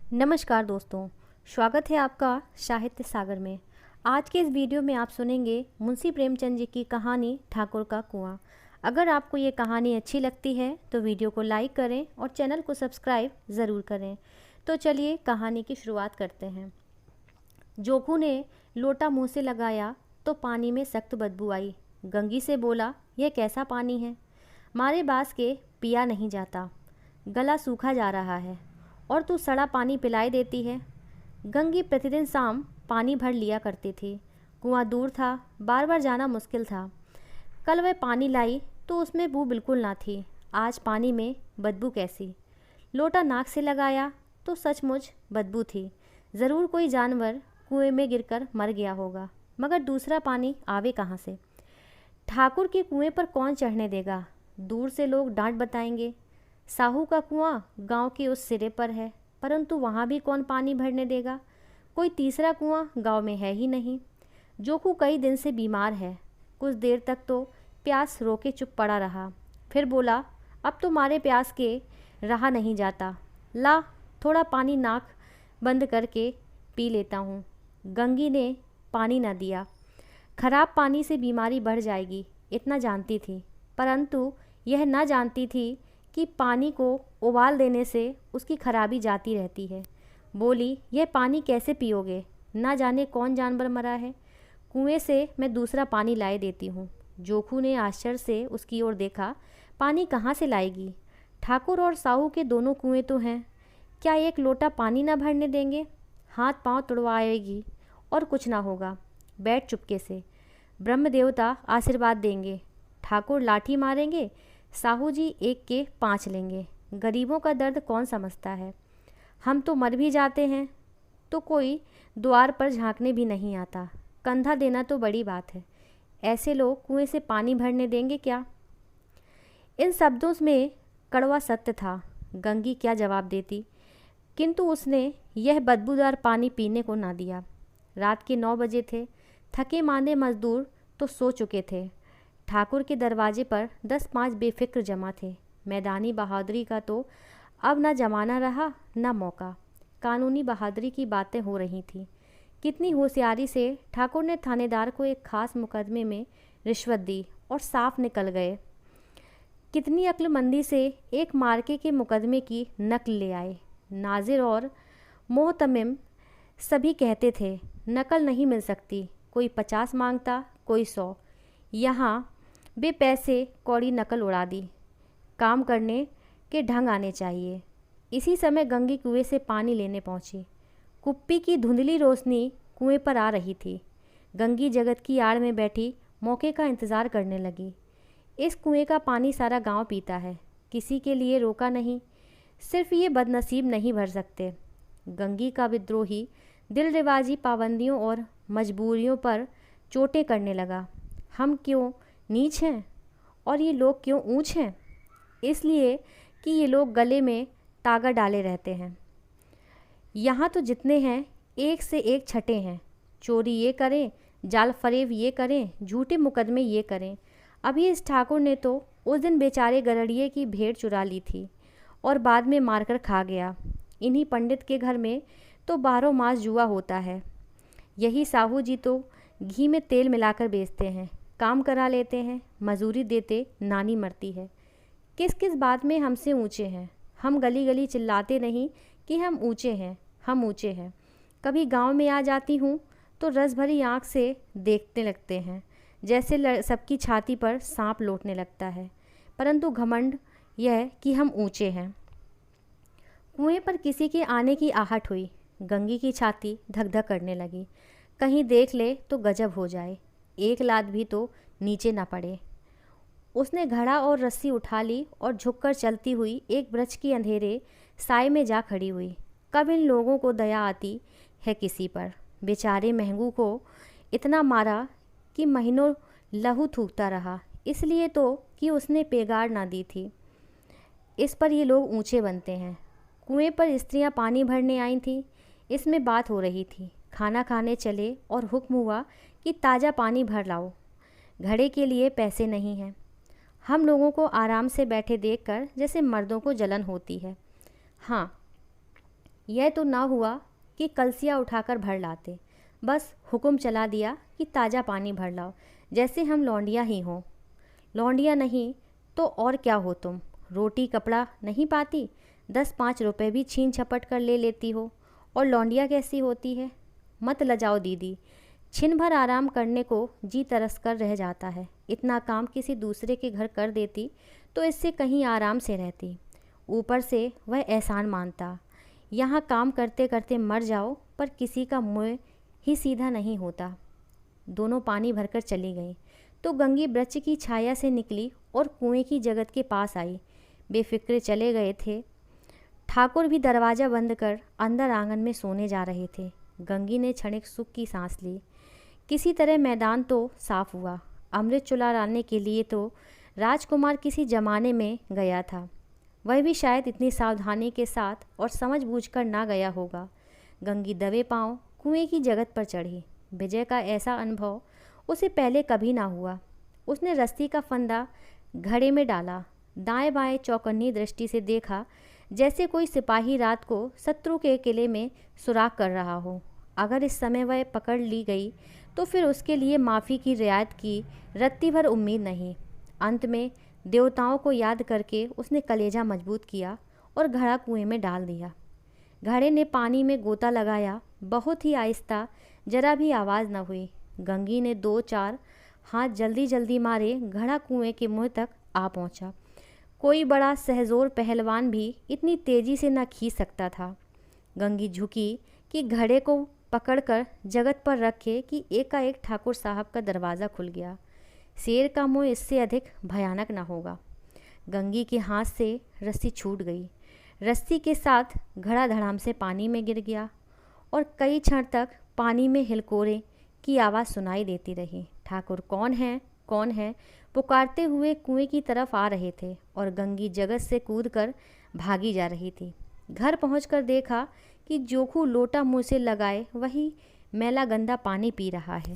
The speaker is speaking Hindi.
नमस्कार दोस्तों, स्वागत है आपका साहित्य सागर में। आज के इस वीडियो में आप सुनेंगे मुंशी प्रेमचंद जी की कहानी ठाकुर का कुआं। अगर आपको ये कहानी अच्छी लगती है तो वीडियो को लाइक करें और चैनल को सब्सक्राइब ज़रूर करें। तो चलिए कहानी की शुरुआत करते हैं। जोखू ने लोटा मुँह से लगाया तो पानी में सख्त बदबू आई। गंगी से बोला, यह कैसा पानी है? मारे बास के पिया नहीं जाता, गला सूखा जा रहा है और तू सड़ा पानी पिलाई देती है। गंगी प्रतिदिन शाम पानी भर लिया करती थी। कुआं दूर था, बार बार जाना मुश्किल था। कल वह पानी लाई तो उसमें बू बिल्कुल ना थी। आज पानी में बदबू कैसी? लोटा नाक से लगाया तो सचमुच बदबू थी। ज़रूर कोई जानवर कुएं में गिरकर मर गया होगा, मगर दूसरा पानी आवे कहाँ से? ठाकुर के कुएं पर कौन चढ़ने देगा? दूर से लोग डांट बताएंगे। साहू का कुआं गांव के उस सिरे पर है, परंतु वहां भी कौन पानी भरने देगा? कोई तीसरा कुआं गांव में है ही नहीं। जोखू कई दिन से बीमार है। कुछ देर तक तो प्यास रोके चुप पड़ा रहा, फिर बोला, अब तो मारे प्यास के रहा नहीं जाता। ला थोड़ा पानी नाक बंद करके पी लेता हूँ। गंगी ने पानी न दिया। खराब पानी से बीमारी बढ़ जाएगी, इतना जानती थी, परंतु यह न जानती थी कि पानी को उबाल देने से उसकी खराबी जाती रहती है। बोली, यह पानी कैसे पियोगे? ना जाने कौन जानवर मरा है। कुएं से मैं दूसरा पानी लाए देती हूँ। जोखू ने आश्चर्य से उसकी ओर देखा। पानी कहाँ से लाएगी? ठाकुर और साहू के दोनों कुएं तो हैं, क्या एक लोटा पानी ना भरने देंगे? हाथ पांव तुड़वाएगी और कुछ ना होगा। बैठ चुपके से, ब्रह्म देवता आशीर्वाद देंगे। ठाकुर लाठी मारेंगे, साहू जी एक के 5 लेंगे। गरीबों का दर्द कौन समझता है? हम तो मर भी जाते हैं तो कोई द्वार पर झांकने भी नहीं आता। कंधा देना तो बड़ी बात है। ऐसे लोग कुएं से पानी भरने देंगे क्या? इन शब्दों में कड़वा सत्य था। गंगी क्या जवाब देती, किंतु उसने यह बदबूदार पानी पीने को ना दिया। रात के 9 बजे थे। थके मांदे मजदूर तो सो चुके थे। ठाकुर के दरवाजे पर 10-5 बेफिक्र जमा थे। मैदानी बहादुरी का तो अब न जमाना रहा न मौका। कानूनी बहादुरी की बातें हो रही थीं। कितनी होशियारी से ठाकुर ने थानेदार को एक खास मुकदमे में रिश्वत दी और साफ निकल गए। कितनी अक्लमंदी से एक मार्के के मुकदमे की नकल ले आए। नाजिर और मोहतमिम सभी कहते थे नकल नहीं मिल सकती। कोई 50 मांगता, कोई 100। यहाँ बे पैसे कौड़ी नकल उड़ा दी। काम करने के ढंग आने चाहिए। इसी समय गंगी कुएं से पानी लेने पहुंची। कुप्पी की धुंधली रोशनी कुएं पर आ रही थी। गंगी जगत की आड़ में बैठी मौके का इंतज़ार करने लगी। इस कुएं का पानी सारा गांव पीता है, किसी के लिए रोका नहीं। सिर्फ ये बदनसीब नहीं भर सकते। गंगी का विद्रोही दिल रिवाजी पाबंदियों और मजबूरियों पर चोटें करने लगा। हम क्यों नीच हैं और ये लोग क्यों ऊंच हैं? इसलिए कि ये लोग गले में तागा डाले रहते हैं। यहाँ तो जितने हैं एक से एक छठे हैं। चोरी ये करें, जाल फरेब ये करें, झूठे मुकदमे ये करें। अभी इस ठाकुर ने तो उस दिन बेचारे गरड़िए की भेड़ चुरा ली थी और बाद में मारकर खा गया। इन्हीं पंडित के घर में तो 12 मास जुआ होता है। यही साहू जी तो घी में तेल मिलाकर बेचते हैं, काम करा लेते हैं, मजूरी देते नानी मरती है। किस किस बात में हमसे ऊंचे हैं? हम गली गली चिल्लाते नहीं कि हम ऊंचे हैं, हम ऊंचे हैं। कभी गांव में आ जाती हूँ तो रस भरी आँख से देखने लगते हैं, जैसे सबकी छाती पर सांप लौटने लगता है। परंतु घमंड यह कि हम ऊंचे हैं। कुएं पर किसी के आने की आहट हुई। गंगी की छाती धक धक करने लगी। कहीं देख ले तो गजब हो जाए, एक लात भी तो नीचे न पड़े। उसने घड़ा और रस्सी उठा ली और झुककर चलती हुई एक वृक्ष की अंधेरे साए में जा खड़ी हुई। कब इन लोगों को दया आती है किसी पर? बेचारे महंगू को इतना मारा कि महीनों लहू थूकता रहा, इसलिए तो कि उसने पेगार ना दी थी। इस पर ये लोग ऊंचे बनते हैं। कुएं पर स्त्रियां पानी भरने आई थीं, इसमें बात हो रही थी। खाना खाने चले और हुक्म हुआ कि ताज़ा पानी भर लाओ। घड़े के लिए पैसे नहीं हैं। हम लोगों को आराम से बैठे देखकर जैसे मर्दों को जलन होती है। हाँ, यह तो ना हुआ कि कलसिया उठाकर भर लाते, बस हुक्म चला दिया कि ताज़ा पानी भर लाओ, जैसे हम लौंडिया ही हों। लौंडिया नहीं तो और क्या हो तुम? रोटी कपड़ा नहीं पाती, 10-5 रुपए भी छीन झपट कर ले लेती हो, और लौंडिया कैसी होती है? मत लजाओ दीदी, छिन भर आराम करने को जी तरस कर रह जाता है। इतना काम किसी दूसरे के घर कर देती तो इससे कहीं आराम से रहती। ऊपर से वह एहसान मानता। यहाँ काम करते करते मर जाओ, पर किसी का मुँह ही सीधा नहीं होता। दोनों पानी भरकर चली गईं तो गंगी वृक्ष की छाया से निकली और कुएं की जगत के पास आई। बेफिक्रे चले गए थे। ठाकुर भी दरवाज़ा बंद कर अंदर आंगन में सोने जा रहे थे। गंगी ने क्षणिक सुख की सांस ली। किसी तरह मैदान तो साफ हुआ। अमृत चुला लाने के लिए तो राजकुमार किसी जमाने में गया था। वह भी शायद इतनी सावधानी के साथ और समझबूझकर ना गया होगा। गंगी दबे पांव कुएं की जगत पर चढ़ी। विजय का ऐसा अनुभव उसे पहले कभी ना हुआ। उसने रस्सी का फंदा घड़े में डाला, दाएं बाएं चौकन्नी दृष्टि से देखा, जैसे कोई सिपाही रात को शत्रु के किले में सुराग कर रहा हो। अगर इस समय वह पकड़ ली गई तो फिर उसके लिए माफ़ी की रियायत की रत्ती भर उम्मीद नहीं। अंत में देवताओं को याद करके उसने कलेजा मजबूत किया और घड़ा कुएं में डाल दिया। घड़े ने पानी में गोता लगाया, बहुत ही आहिस्ता, जरा भी आवाज़ न हुई। गंगी ने 2-4 हाथ जल्दी जल्दी मारे, घड़ा कुएं के मुंह तक आ पहुंचा। कोई बड़ा सहजोर पहलवान भी इतनी तेज़ी से न खींच सकता था। गंगी झुकी कि घड़े को पकड़कर जगत पर रखे कि एकाएक ठाकुर साहब का दरवाज़ा खुल गया। शेर का मुंह इससे अधिक भयानक न होगा। गंगी के हाथ से रस्सी छूट गई। रस्सी के साथ घड़ा धड़ाम से पानी में गिर गया और कई क्षण तक पानी में हिलकोरे की आवाज़ सुनाई देती रही। ठाकुर कौन है, कौन है पुकारते हुए कुएं की तरफ आ रहे थे और गंगी जगत से कूदकर भागी जा रही थी। घर पहुंचकर देखा कि जोखू लोटा मुँह से लगाए वही मैला गंदा पानी पी रहा है।